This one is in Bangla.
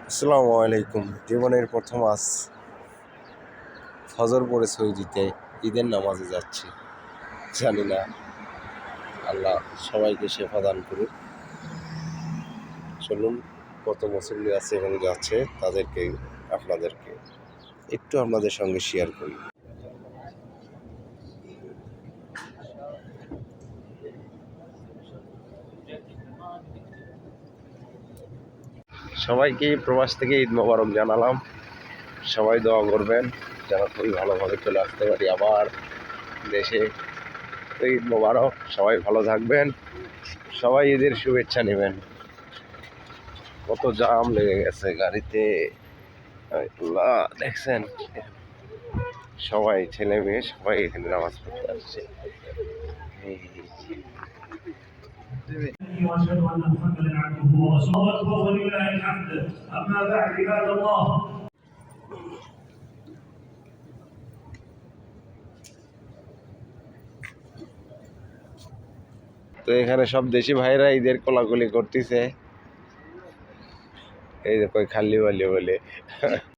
আসসালামু আলাইকুম। জীবনের প্রথম আজ ফজর পড়ে সৌদিতে ঈদের নামাজে যাচ্ছি। জানি না আল্লাহ সবাইকে শেফা দান করুক। চলুন, কত মুসল্লি আছে এবং যাচ্ছে তাদেরকে আপনাদেরকে একটু আপনাদের সঙ্গে শেয়ার করি। সবাইকে প্রবাস থেকে ঈদ মোবারক জানালাম। সবাই দোয়া করবেন যেন খুবই ভালোভাবে চলে আসতে পারি আবার দেশে। ঈদ মোবারক, সবাই ভালো থাকবেন, সবাই ঈদের শুভেচ্ছা নেবেন। কত জাম লেগে গেছে গাড়িতে, আল্লাহ দেখছেন, সবাই ছেলে মেয়ে সবাই এখানে নামাজ পড়তে আসছে। واشهد ان محمدا عبده ورسوله اكبر ولله الحمد اما بعد عباد الله. তো এখানে সব দেশি ভাইরা ঈদের কোলাকুলি করতেছে, এই যে কই খালি বলে